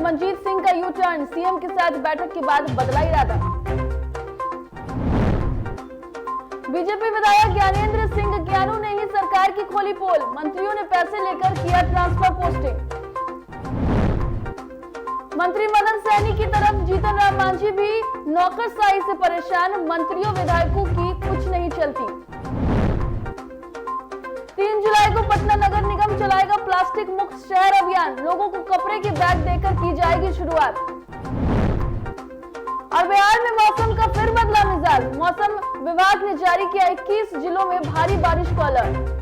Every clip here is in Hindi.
मंजीत सिंह का यू टर्न, सीएम के साथ बैठक के बाद बदला इरादा। बीजेपी विधायक ज्ञानेंद्र सिंह ज्ञानू ने ही सरकार की खोली पोल, मंत्रियों ने पैसे लेकर किया ट्रांसफर पोस्टिंग। मंत्री मदन सहनी की तरफ जीतन राम मांझी भी नौकरशाही से परेशान, मंत्रियों विधायकों की कुछ नहीं चलती। 3 जुलाई को पटना नगर निगम चलाएगा प्लास्टिक मुक्त शहर अभियान, लोगों को कपड़े के बैग देकर की जाएगी शुरुआत। और बिहार में मौसम का फिर बदला मिजाज, मौसम विभाग ने जारी किया 21 जिलों में भारी बारिश का अलर्ट।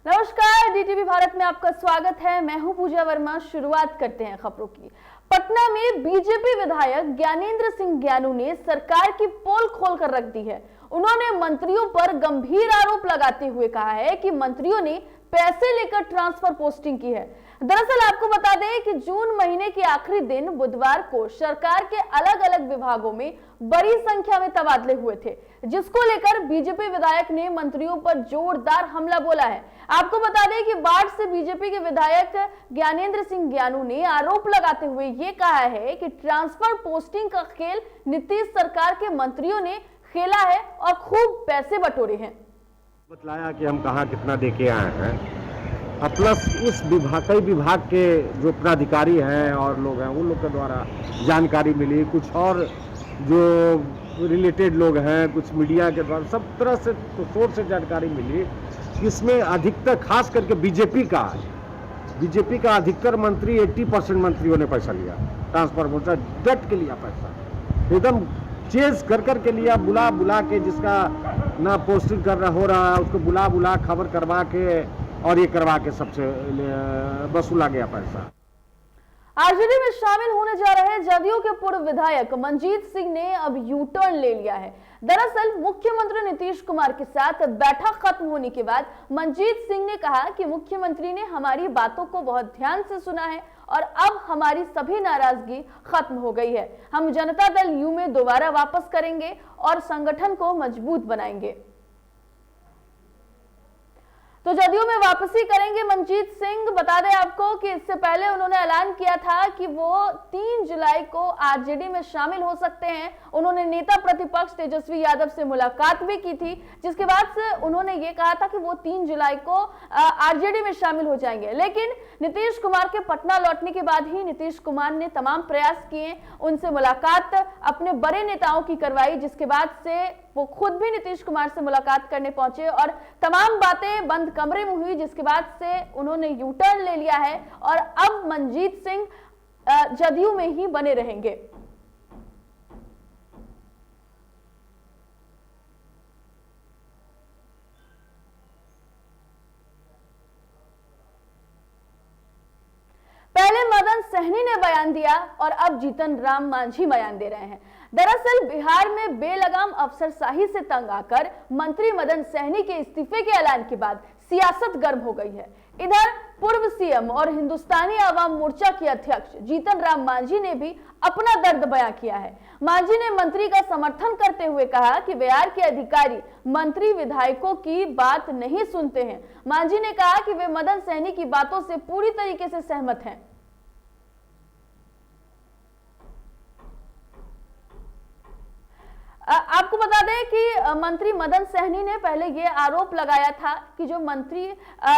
नमस्कार, डीटीवी भारत में आपका स्वागत है। मैं हूं पूजा वर्मा। शुरुआत करते हैं खबरों की। पटना में बीजेपी विधायक ज्ञानेंद्र सिंह ज्ञानू ने सरकार की पोल खोलकर रख दी है। उन्होंने मंत्रियों पर गंभीर आरोप लगाते हुए कहा है कि मंत्रियों ने पैसे लेकर ट्रांसफर पोस्टिंग की है। दरअसल आपको बता दें कि जून महीने के आखिरी दिन बुधवार को सरकार के अलग अलग विभागों में बड़ी संख्या में तबादले हुए थे, जिसको लेकर बीजेपी विधायक ने मंत्रियों पर जोरदार हमला बोला है। आपको बता दें कि बाढ़ से बीजेपी के विधायक ज्ञानेंद्र सिंह ज्ञानू ने आरोप लगाते हुए ये कहा है कि ट्रांसफर पोस्टिंग का खेल नीतीश सरकार के मंत्रियों ने खेला है और खूब पैसे बटोरे हैं। बतलाया कि हम कहाँ कितना देके आए हैं, प्लस उस विभाग, कई विभाग के जो पदाधिकारी हैं और लोग हैं उन लोग के द्वारा जानकारी मिली, कुछ और जो रिलेटेड लोग हैं, कुछ मीडिया के द्वारा, सब तरह से सोर्स से जानकारी मिली। इसमें अधिकतर खास करके बीजेपी का अधिकतर मंत्री 80% मंत्रियों ने पैसा लिया, ट्रांसफर पहुंचा, डट के लिया पैसा, एकदम चेज कर के लिया, बुला के, जिसका ना पोस्टिंग हो रहा है उसको बुला खबर करवा के और ये करवा के सबसे वसूला गया पैसा। आरजेडी में शामिल होने जा रहे जदयू के पूर्व विधायक मंजीत सिंह ने अब यू टर्न ले लिया है। दरअसल मुख्यमंत्री नीतीश कुमार के साथ बैठक खत्म होने के बाद मंजीत सिंह ने कहा कि मुख्यमंत्री ने हमारी बातों को बहुत ध्यान से सुना है और अब हमारी सभी नाराजगी खत्म हो गई है। हम जनता दल यू में दोबारा वापस करेंगे और संगठन को मजबूत बनाएंगे। तो जदयू में वापसी करेंगे मंजीत सिंह। बता दें आपको कि इससे पहले उन्होंने ऐलान किया था कि वो 3 जुलाई को आरजेडी में शामिल हो सकते हैं। उन्होंने नेता प्रतिपक्ष तेजस्वी यादव से मुलाकात भी की थी, जिसके बाद से उन्होंने ये कहा था कि वो 3 जुलाई को आरजेडी में शामिल हो जाएंगे। लेकिन नीतीश कुमार के पटना लौटने के बाद ही नीतीश कुमार ने तमाम प्रयास किए, उनसे मुलाकात अपने बड़े नेताओं की करवाई, जिसके बाद से वो खुद भी नीतीश कुमार से मुलाकात करने पहुंचे और तमाम बातें बंद कमरे में हुई, जिसके बाद से उन्होंने यू टर्न ले लिया है और अब मंजीत सिंह जदयू में ही बने रहेंगे। पहले मदन सहनी ने बयान दिया और अब जीतन राम मांझी बयान दे रहे हैं। दरअसल बिहार में बेलगाम अफसरशाही से तंग आकर मंत्री मदन सहनी के इस्तीफे के ऐलान के बाद सियासत गर्म हो गई है। इधर पूर्व सीएम और हिंदुस्तानी आवाम मोर्चा के अध्यक्ष जीतन राम मांझी ने भी अपना दर्द बयां किया है। मांझी ने मंत्री का समर्थन करते हुए कहा कि बिहार के अधिकारी मंत्री विधायकों की बात नहीं सुनते हैं। मांझी ने कहा कि वे मदन सहनी की बातों से पूरी तरीके से सहमत हैं। आपको बता दें कि मंत्री मदन सहनी ने पहले ये आरोप लगाया था कि जो मंत्री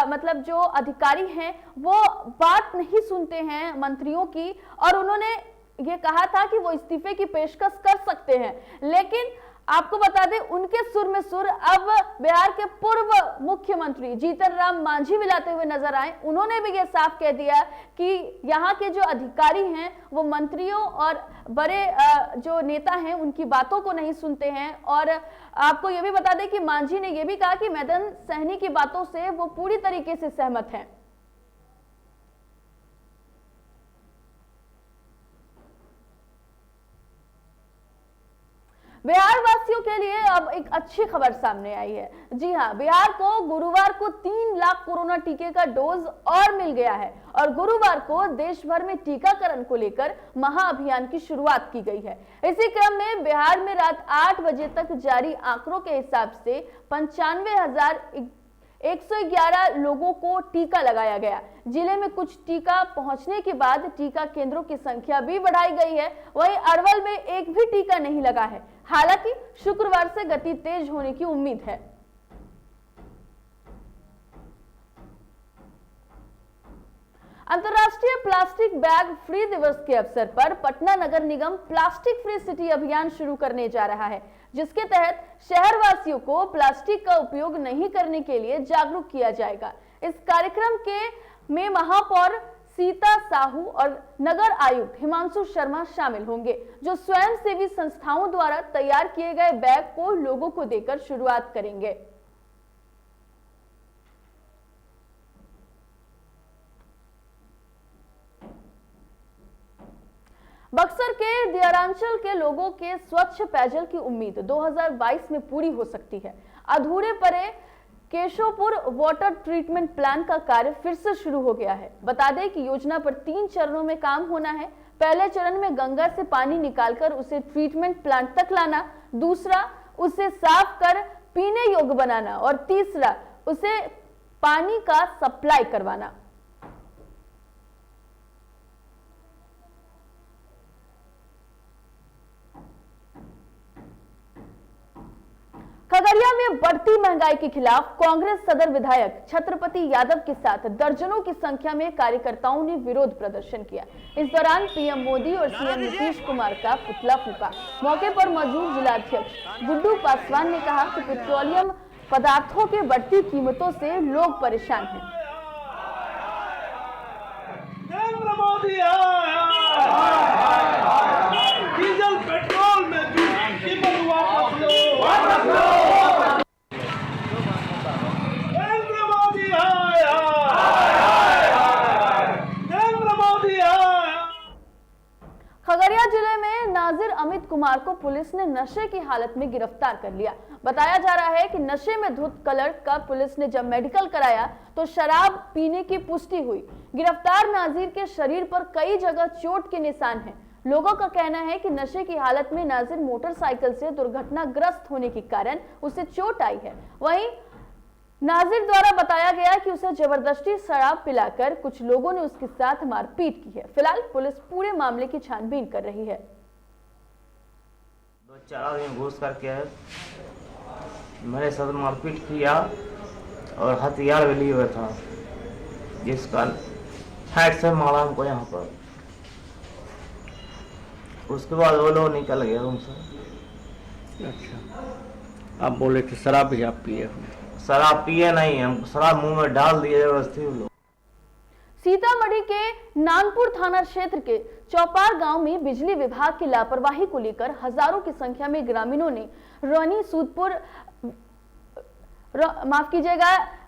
मतलब जो अधिकारी हैं वो बात नहीं सुनते हैं मंत्रियों की, और उन्होंने ये कहा था कि वो इस्तीफे की पेशकश कर सकते हैं। लेकिन आपको बता दें उनके सुर में सुर अब बिहार के पूर्व मुख्यमंत्री जीतन राम मांझी मिलाते हुए नजर आए। उन्होंने भी ये साफ कह दिया कि यहाँ के जो अधिकारी हैं वो मंत्रियों और बड़े जो नेता हैं उनकी बातों को नहीं सुनते हैं। और आपको ये भी बता दें कि मांझी ने यह भी कहा कि मदन सहनी की बातों से वो पूरी तरीके से सहमत हैं। बिहार वासियों के लिए अब एक अच्छी खबर सामने आई है। जी हां, बिहार को गुरुवार को 3 लाख कोरोना टीके का डोज और मिल गया है और गुरुवार को देश भर में टीकाकरण को लेकर महाअभियान की शुरुआत की गई है। इसी क्रम में बिहार में रात 8 बजे तक जारी आंकड़ों के हिसाब से 111 लोगों को टीका लगाया गया। जिले में कुछ टीका पहुंचने के बाद टीका केंद्रों की संख्या भी बढ़ाई गई है। वहीं अरवल में एक भी टीका नहीं लगा है। हालांकि शुक्रवार से गति तेज होने की उम्मीद है। अंतर्राष्ट्रीय प्लास्टिक बैग फ्री दिवस के अवसर पर पटना नगर निगम प्लास्टिक फ्री सिटी अभियान शुरू करने जा रहा है, जिसके तहत शहरवासियों को प्लास्टिक का उपयोग नहीं करने के लिए जागरूक किया जाएगा। इस कार्यक्रम में महापौर सीता साहू और नगर आयुक्त हिमांशु शर्मा शामिल होंगे, जो स्वयंसेवी संस्थाओं द्वारा तैयार किए गए बैग को लोगों को देकर शुरुआत करेंगे। बक्सर के दियारांचल के लोगों के स्वच्छ पेयजल की उम्मीद 2022 में पूरी हो सकती है। अधूरे पड़े केशवपुर वाटर ट्रीटमेंट प्लांट का कार्य फिर से शुरू हो गया है। बता दें कि योजना पर 3 चरणों में काम होना है। पहले चरण में गंगा से पानी निकालकर उसे ट्रीटमेंट प्लांट तक लाना, दूसरा उसे साफ कर पीने योग्य बनाना और तीसरा उसे पानी का सप्लाई करवाना। खगड़िया में बढ़ती महंगाई के खिलाफ कांग्रेस सदर विधायक छत्रपति यादव के साथ दर्जनों की संख्या में कार्यकर्ताओं ने विरोध प्रदर्शन किया। इस दौरान पीएम मोदी और सीएम नीतीश कुमार का पुतला फूका। मौके पर मौजूद जिलाध्यक्ष गुड्डू पासवान ने कहा कि पेट्रोलियम पदार्थों के बढ़ती कीमतों से लोग परेशान हैं। डीजल पेट्रोल में कीमत वापस लो। खगड़िया जिले में नाजिर अमित कुमार को पुलिस ने नशे की हालत में गिरफ्तार कर लिया। बताया जा रहा है कि नशे में धुत कलर का पुलिस ने जब मेडिकल कराया तो शराब पीने की पुष्टि हुई। गिरफ्तार नाजिर के शरीर पर कई जगह चोट के निशान हैं। लोगों का कहना है कि नशे की हालत में नाजिर मोटरसाइकिल से दुर्घटनाग्रस्त होने के कारण उसे चोट आई है। वहीं नाजिर द्वारा बताया गया कि उसे जबरदस्ती शराब पिलाकर कुछ लोगों ने उसके साथ मारपीट की है। फिलहाल पुलिस पूरे मामले की छानबीन कर रही है। 2-4 आदमी घुस करके मेरे साथ मारपीट किया और हथियार भी लिए हुए था, जिसका हेड से मारा हमको यहाँ पर। उसके बाद वो लोग निकल गए रूम से। अच्छा, आप बोले कि शराब भी आप पिए? शराब पिए नहीं, हम शराब मुंह में डाल दिए जबरदस्ती लोग। सीतामढ़ी के नानपुर थाना क्षेत्र के चौपार गांव में बिजली विभाग की लापरवाही को लेकर हजारों की संख्या में ग्रामीणों ने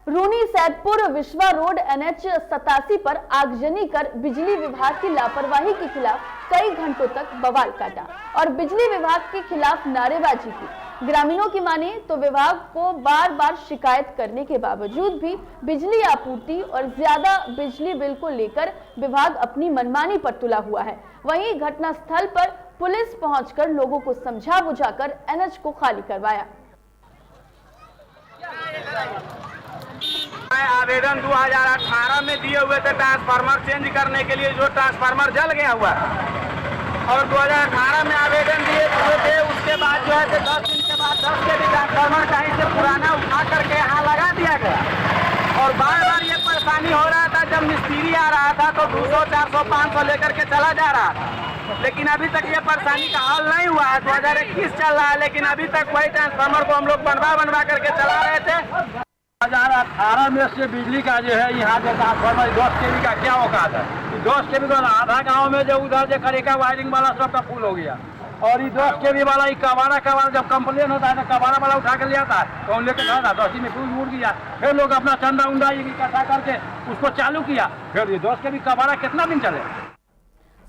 रूनी सैदपुर विश्वा रोड NH 87 पर आगजनी कर बिजली विभाग की लापरवाही के खिलाफ कई घंटों तक बवाल काटा और बिजली विभाग के खिलाफ नारेबाजी की। ग्रामीणों की माने तो विभाग को बार बार शिकायत करने के बावजूद भी बिजली आपूर्ति और ज्यादा बिजली बिल को लेकर विभाग अपनी मनमानी पर तुला हुआ है। वहीं घटनास्थल पर पुलिस पहुंचकर लोगों को समझा बुझाकर NH को खाली करवाया। आवेदन 2018 में दिए हुए थे ट्रांसफार्मर चेंज करने के लिए, जो ट्रांसफार्मर जल गया हुआ और 2018 में आवेदन दिए हुए थे। उसके बाद जो है 10 दिन के बाद 10 के भी ट्रांसफार्मर कहीं से पुराना उठा करके यहाँ लगा दिया गया और बार बार ये परेशानी हो रहा था। जब मिस्त्री आ रहा था तो 200, 400, 500 लेकर के चला जा रहा था, लेकिन अभी तक ये परेशानी का हल नहीं हुआ है। 2021 चल रहा है, लेकिन अभी तक वही ट्रांसफार्मर को हम लोग बनवा करके चला रहे थे। 2018 में से बिजली का जो है यहाँ पे ट्रांसफार्मर 10 kV का क्या औकात है? 10 kV का आधा गांव में जो उधर जो करेगा वायरिंग वाला सबका फुल हो गया और ये 10 kV वाला ये कबाड़ा जब कंप्लेन होता है तो कबाड़ा वाला उठा कर ले आता है तो हम लेकर खड़ा था 10 में फ्यूज उड़ गया। फिर लोग अपना चंदा उंदा इकट्ठा करके उसको चालू किया। फिर ये 10 kV कबाड़ा कितना दिन चले?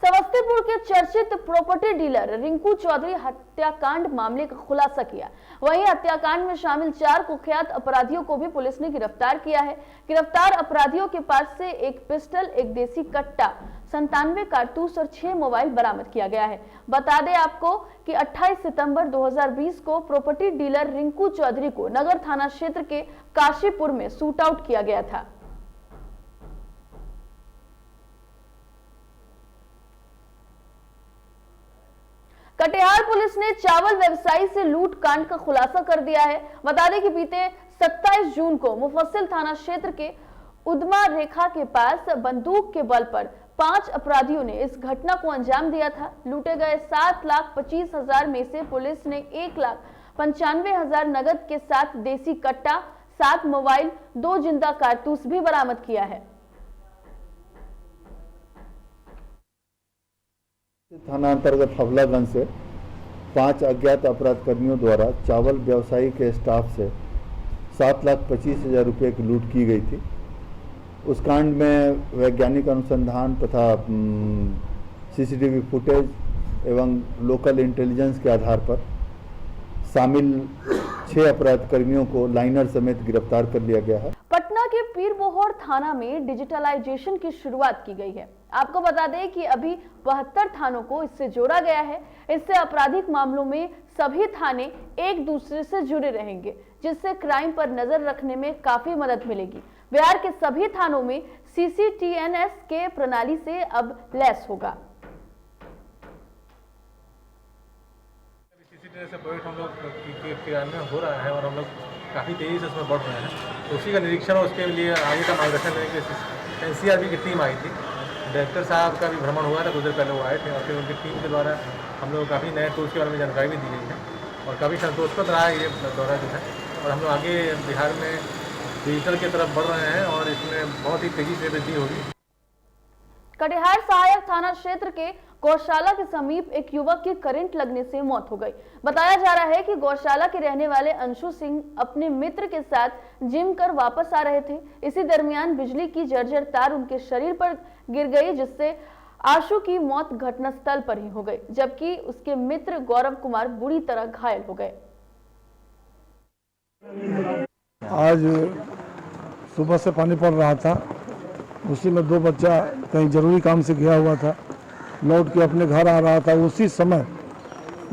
समस्तीपुर के चर्चित प्रॉपर्टी डीलर रिंकू चौधरी हत्याकांड मामले का खुलासा किया। वहीं हत्याकांड में शामिल 4 कुख्यात अपराधियों को भी पुलिस ने गिरफ्तार किया है। गिरफ्तार अपराधियों के पास से एक पिस्टल, एक देसी कट्टा, 97 कारतूस और 6 मोबाइल बरामद किया गया है। बता दें आपको कि 28 सितंबर 2020 को प्रॉपर्टी डीलर रिंकू चौधरी को नगर थाना क्षेत्र के काशीपुर में शूट आउट किया गया था। कटिहार पुलिस ने चावल व्यवसायी से लूट कांड का खुलासा कर दिया है। बता दें कि बीते 27 जून को मुफस्सिल थाना क्षेत्र के उदमा रेखा के पास बंदूक के बल पर 5 अपराधियों ने इस घटना को अंजाम दिया था। लूटे गए 7,25,000 में से पुलिस ने 1,95,000 नगद के साथ देसी कट्टा, 7 मोबाइल, 2 जिंदा कारतूस भी बरामद किया है। थाना अंतर्गत हवलागंज से 5 अज्ञात अपराध कर्मियों द्वारा चावल व्यवसायी के स्टाफ से 7,25,000 रुपये की लूट की गई थी। उस कांड में वैज्ञानिक अनुसंधान तथा सीसीटीवी फुटेज एवं लोकल इंटेलिजेंस के आधार पर शामिल 6 अपराध कर्मियों को लाइनर समेत गिरफ्तार कर लिया गया है। पटना के पीरबोहर थाना में डिजिटलाइजेशन की शुरुआत की गई है। आपको बता दें कि अभी 72 थानों को इससे जोड़ा गया है। इससे आपराधिक मामलों में सभी थाने एक दूसरे से जुड़े रहेंगे, जिससे क्राइम पर नजर रखने में काफी मदद मिलेगी। बिहार के सभी थानों में CCTNS के प्रणाली से अब लैस होगा। CCTNS से प्रोजेक्ट हम लोग क्रियान्वयन हो रहा है और हम लोग काफ़ी तेज़ी से उसमें बढ़ रहे हैं। तो उसी का निरीक्षण और उसके लिए आगे का मार्गदर्शन लेने के लिए NCRB की टीम आई थी। डायरेक्टर साहब का भी भ्रमण हुआ था, कुछ देर पहले वो आए थे और फिर उनकी टीम के द्वारा हम लोग काफ़ी नए टूल्स के बारे में जानकारी भी दी गई है और काफ़ी संतोषप्रद रहा है ये दौरा जो है। और हम लोग आगे बिहार में डिजिटल की तरफ बढ़ रहे हैं और इसमें बहुत ही तेज़ी से वृद्धि होगी। कटिहार सहायक थाना क्षेत्र के गौशाला के समीप एक युवक की करंट लगने से मौत हो गई। बताया जा रहा है कि गौशाला के रहने वाले अंशु सिंह अपने मित्र के साथ जिम कर वापस आ रहे थे। इसी दरमियान बिजली की जर्जर तार उनके शरीर पर गिर गई, जिससे आशु की मौत घटनास्थल पर ही हो गई, जबकि उसके मित्र गौरव कुमार बुरी तरह घायल हो गए। आज सुबह से पानी पड़ रहा था, उसी में 2 बच्चा कहीं जरूरी काम से गया हुआ था, लौट के अपने घर आ रहा था। उसी समय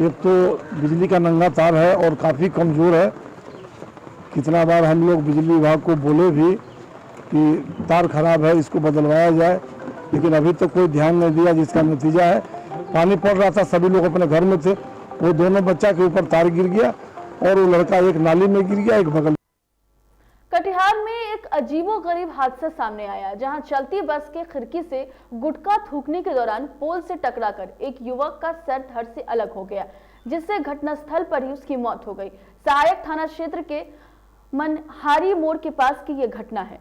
एक तो बिजली का नंगा तार है और काफ़ी कमज़ोर है। कितना बार हम लोग बिजली विभाग को बोले भी कि तार खराब है, इसको बदलवाया जाए, लेकिन अभी तक तो कोई ध्यान नहीं दिया, जिसका नतीजा है पानी पड़ रहा था, सभी लोग अपने घर में थे, वो दोनों बच्चा के ऊपर तार गिर गया और वो लड़का एक नाली में गिर गया, एक बगल। कटिहार में एक अजीबोगरीब हादसा सामने आया, जहां चलती बस के खिड़की से गुटखा थूकने के दौरान पोल से टकराकर एक युवक का सर धड़ से अलग हो गया, जिससे घटनास्थल पर ही उसकी मौत हो गई। सहायक थाना क्षेत्र के मनहारी मोड़ के पास की यह घटना है।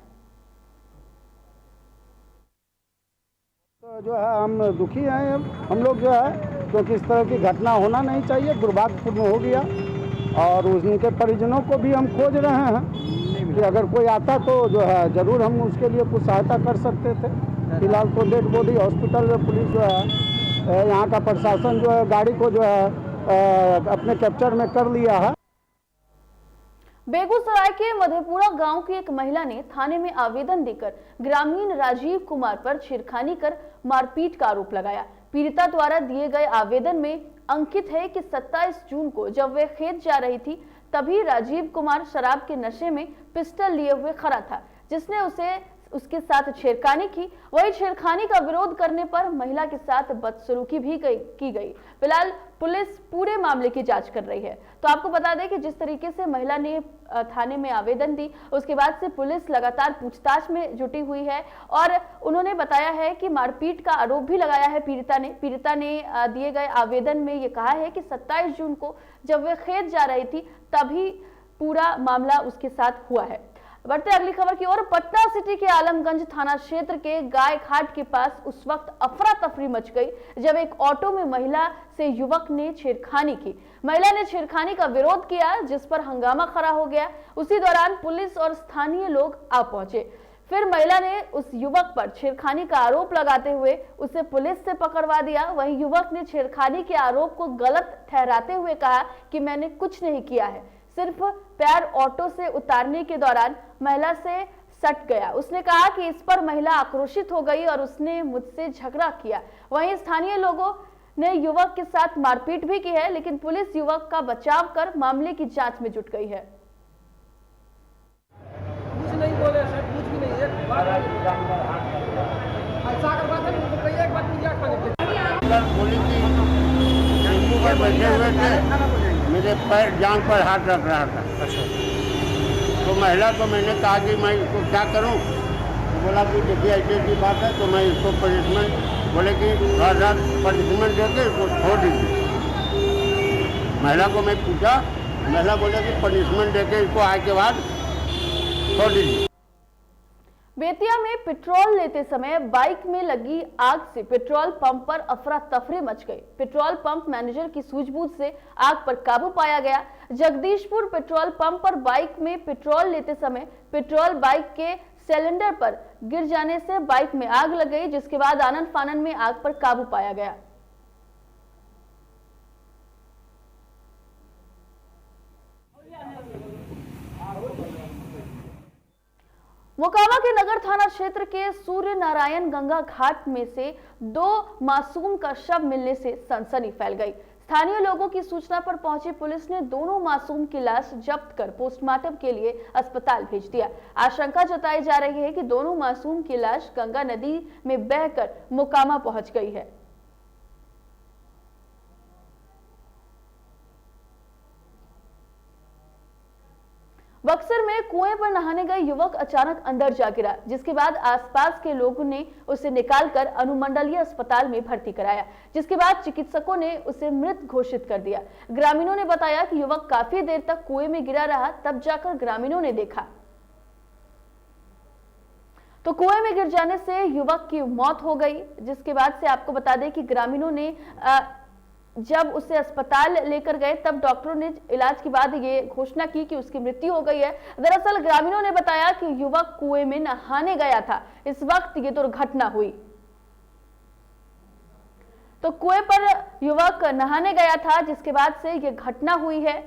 तो जो है हम दुखी हैं, हम लोग जो है, क्योंकि इस तरह की घटना होना नहीं चाहिए, दुर्भाग्यपूर्ण हो गया और उनके परिजनों को भी हम खोज रहे हैं कि अगर कोई आता तो जो है ज़रूर हम उसके लिए कुछ सहायता कर सकते थे। फिलहाल तो डेड बॉडी हॉस्पिटल में पुलिस जो है, यहाँ का प्रशासन जो है गाड़ी को जो है अपने कैप्चर में कर लिया है। बेगूसराय के मधेपुरा गांव की एक महिला ने थाने में आवेदन देकर ग्रामीण राजीव कुमार पर छेड़खानी कर मारपीट का आरोप लगाया। पीड़िता द्वारा दिए गए आवेदन में अंकित है कि 27 जून को जब वे खेत जा रही थी, तभी राजीव कुमार शराब के नशे में पिस्टल लिए हुए खड़ा था, जिसने उसके साथ छेड़खानी की। वही छेड़खानी का विरोध करने पर महिला के साथ बदसलूकी भी की गई। फिलहाल पुलिस पूरे मामले की जांच कर रही है। तो आपको बता दें कि जिस तरीके से महिला ने थाने में आवेदन दी, उसके बाद से पुलिस लगातार पूछताछ में जुटी हुई है और उन्होंने बताया है कि मारपीट का आरोप भी लगाया है पीड़िता ने दिए गए आवेदन में ये कहा है कि 27 जून को जब वे खेत जा रही थी, तभी पूरा मामला उसके साथ हुआ है। बढ़ते अगली खबर की ओर। पटना सिटी के आलमगंज थाना क्षेत्र के गाय घाट के पास उस वक्त अफरा तफरी मच गई जब एक ऑटो में महिला से युवक ने छेड़खानी की। महिला ने छेड़खानी का विरोध किया, जिस पर हंगामा खड़ा हो गया। उसी दौरान पुलिस और स्थानीय लोग आ पहुंचे। फिर महिला ने उस युवक पर छेड़खानी का आरोप लगाते हुए उसे पुलिस से पकड़वा दिया। वहीं युवक ने छेड़खानी के आरोप को गलत ठहराते हुए कहा कि मैंने कुछ नहीं किया है, सिर्फ पैर ऑटो से उतारने के दौरान महिला से सट गया। उसने कहा कि इस पर महिला आक्रोशित हो गई और उसने मुझसे झगड़ा किया। वहीं स्थानीय लोगों ने युवक के साथ मारपीट भी की है, लेकिन पुलिस युवक का बचाव कर मामले की जांच में जुट गई है। कुछ नहीं बोले सर, कुछ भी नहीं है। ऐसा कर बात है, उनको कहिए एक बात मीडिया खाने बोली कि टेम्पू पर बैठे हुए थे, मेरे पैर जांग पर हाथ रख रहा था। अच्छा। तो महिला को मैंने कहा कि मैं इसको क्या करूं? तो बोला कि देखिए ऐसी बात है तो मैं इसको पनिशमेंट, बोले कि थोड़ा पनिशमेंट देके इसको छोड़ दीजिए। महिला को मैं पूछा, महिला बोले कि पनिशमेंट देके इसको आज के बाद छोड़ दीजिए। बेतिया में पेट्रोल लेते समय बाइक में लगी आग से पेट्रोल पंप पर अफरा तफरी मच गई। पेट्रोल पंप मैनेजर की सूझबूझ से आग पर काबू पाया गया। जगदीशपुर पेट्रोल पंप पर बाइक में पेट्रोल लेते समय पेट्रोल बाइक के सिलेंडर पर गिर जाने से बाइक में आग लग गई, जिसके बाद आनन फानन में आग पर काबू पाया गया। मोकामा के नगर थाना क्षेत्र के सूर्य नारायण गंगा घाट में से 2 मासूम का शव मिलने से सनसनी फैल गई। स्थानीय लोगों की सूचना पर पहुंची पुलिस ने दोनों मासूम की लाश जब्त कर पोस्टमार्टम के लिए अस्पताल भेज दिया। आशंका जताई जा रही है कि दोनों मासूम की लाश गंगा नदी में बहकर मोकामा पहुंच गई है। बक्सर में कुएं पर नहाने गए युवक अचानक अंदर जा गिरा, जिसके बाद आसपास के लोगों ने उसे निकालकर अनुमंडलीय अस्पताल में भर्ती कराया, जिसके बाद चिकित्सकों ने उसे मृत घोषित कर दिया। ग्रामीणों ने बताया कि युवक काफी देर तक कुएं में गिरा रहा, तब जाकर ग्रामीणों ने देखा तो कुएं में गिर जाने से युवक की मौत हो गई। जिसके बाद से आपको बता दें कि ग्रामीणों ने जब उसे अस्पताल लेकर गए तब डॉक्टरों ने इलाज के बाद ये घोषणा की कि उसकी मृत्यु हो गई है। दरअसल ग्रामीणों ने बताया कि युवक कुएं में नहाने गया था, इस वक्त ये दुर्घटना हुई। तो कुएं पर युवक नहाने गया था, जिसके बाद से ये घटना हुई है।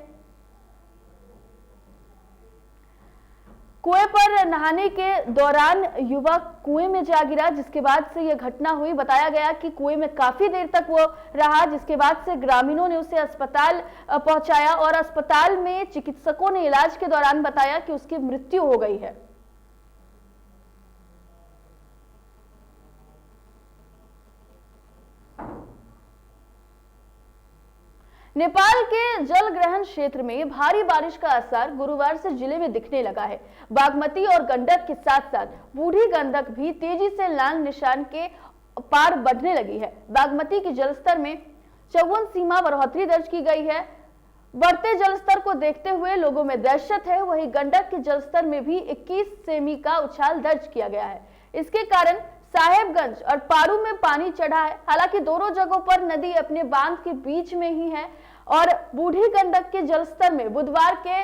कुएं पर नहाने के दौरान युवक कुएं में जा गिरा, जिसके बाद से यह घटना हुई। बताया गया कि कुएं में काफी देर तक वो रहा, जिसके बाद से ग्रामीणों ने उसे अस्पताल पहुंचाया और अस्पताल में चिकित्सकों ने इलाज के दौरान बताया कि उसकी मृत्यु हो गई है। नेपाल के जलग्रहण क्षेत्र में भारी बारिश का असर गुरुवार से जिले में दिखने लगा है। बागमती और गंडक के साथ साथ बूढ़ी गंडक भी तेजी से लाल निशान के पार बढ़ने लगी है। बागमती के जलस्तर में 54 सीमा बढ़ोतरी दर्ज की गई है। बढ़ते जलस्तर को देखते हुए लोगों में दहशत है। वहीं गंडक के जलस्तर में भी 21 सेमी का उछाल दर्ज किया गया है। इसके कारण साहेबगंज और पारू में पानी चढ़ा है। हालांकि दोनों जगहों पर नदी अपने बांध के बीच में ही है और बूढ़ी गंडक के जलस्तर में बुधवार के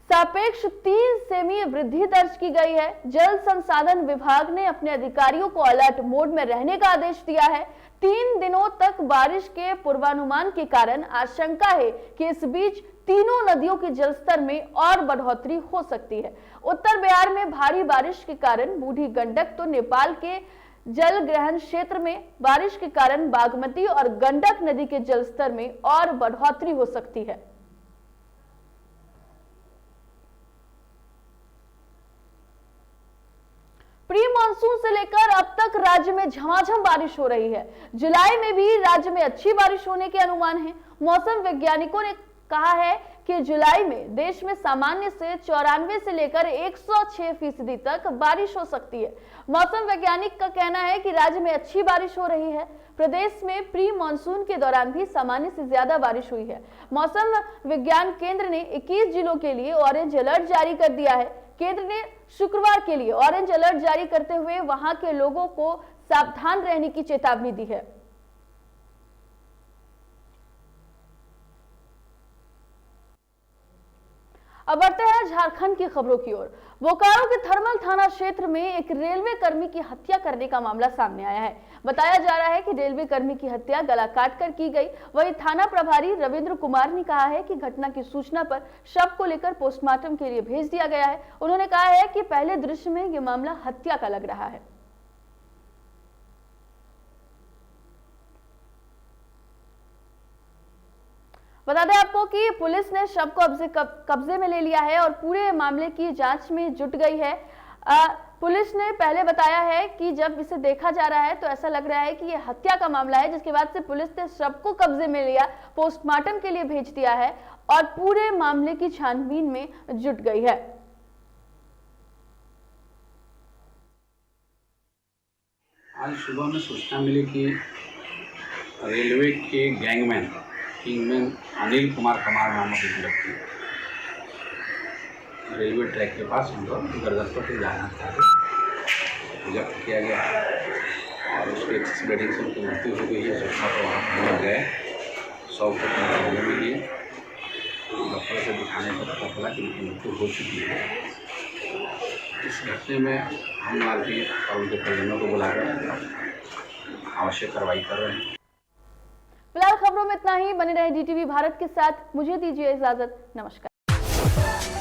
सापेक्ष 3 सेमी वृद्धि दर्ज की गई है। जल संसाधन विभाग ने अपने अधिकारियों को अलर्ट मोड में रहने का आदेश दिया है। 3 दिनों तक बारिश के पूर्वानुमान के कारण आशंका है कि इस बीच तीनों नदियों के जलस्तर में और बढ़ोतरी हो सकती है। उत्तर बिहार में भारी बारिश के कारण बूढ़ी गंडक तो नेपाल के जल ग्रहण क्षेत्र में बारिश के कारण बागमती और गंडक नदी के जलस्तर में और बढ़ोतरी हो सकती है। प्री मानसून से लेकर अब तक राज्य में झमाझम बारिश हो रही है। जुलाई में भी राज्य में अच्छी बारिश होने के अनुमान है। मौसम वैज्ञानिकों ने कहा है कि जुलाई में देश में सामान्य से 94 से लेकर 106% तक बारिश हो सकती है। मौसम वैज्ञानिक का कहना है कि राज्य में अच्छी बारिश हो रही है। प्रदेश में प्री मानसून के दौरान भी सामान्य से ज्यादा बारिश हुई है। मौसम विज्ञान केंद्र ने 21 जिलों के लिए ऑरेंज अलर्ट जारी कर दिया है। केंद्र ने शुक्रवार के लिए ऑरेंज अलर्ट जारी करते हुए वहां के लोगों को सावधान रहने की चेतावनी दी है। अब बढ़ते हैं झारखंड की खबरों की ओर। बोकारो के थर्मल थाना क्षेत्र में एक रेलवे कर्मी की हत्या करने का मामला सामने आया है। बताया जा रहा है कि रेलवे कर्मी की हत्या गला काटकर की गई। वहीं थाना प्रभारी रविंद्र कुमार ने कहा है कि घटना की सूचना पर शव को लेकर पोस्टमार्टम के लिए भेज दिया गया है। उन्होंने कहा है कि पहले दृश्य में यह मामला हत्या का लग रहा है। बता दें आपको कि पुलिस ने शव को कब्जे में ले लिया है और पूरे मामले की जांच में जुट गई है। पुलिस ने पहले बताया है कि जब इसे देखा जा रहा है तो ऐसा लग रहा है कि यह हत्या का मामला है, जिसके बाद से पुलिस ने शव को कब्जे में लिया, पोस्टमार्टम के लिए भेज दिया है और पूरे मामले की छानबीन में जुट गई है। आज सुबह में सूचना मिली कि रेलवे के गैंगमैन किंगमैन अनिल कुमार कमार नामक एक व्यक्ति रेलवे ट्रैक के पास हम लोग गर्दन पर जाना चाहते जब्त किया गया और उसके एक्सिस ब्लीडिंग से उनकी मृत्यु हो गई है। सूचना पर वहाँ पहुँच गए, 100 फुट में लिए डॉक्टर से दिखाने पर पता चला कि उनकी मृत्यु हो चुकी है। इस घटने में हम आरपी और उनके परिजनों को बुलाकर आवश्यक कार्रवाई कर रहे हैं। फिलहाल खबरों में इतना ही। बने रहे DTV भारत के साथ। मुझे दीजिए इजाजत। नमस्कार।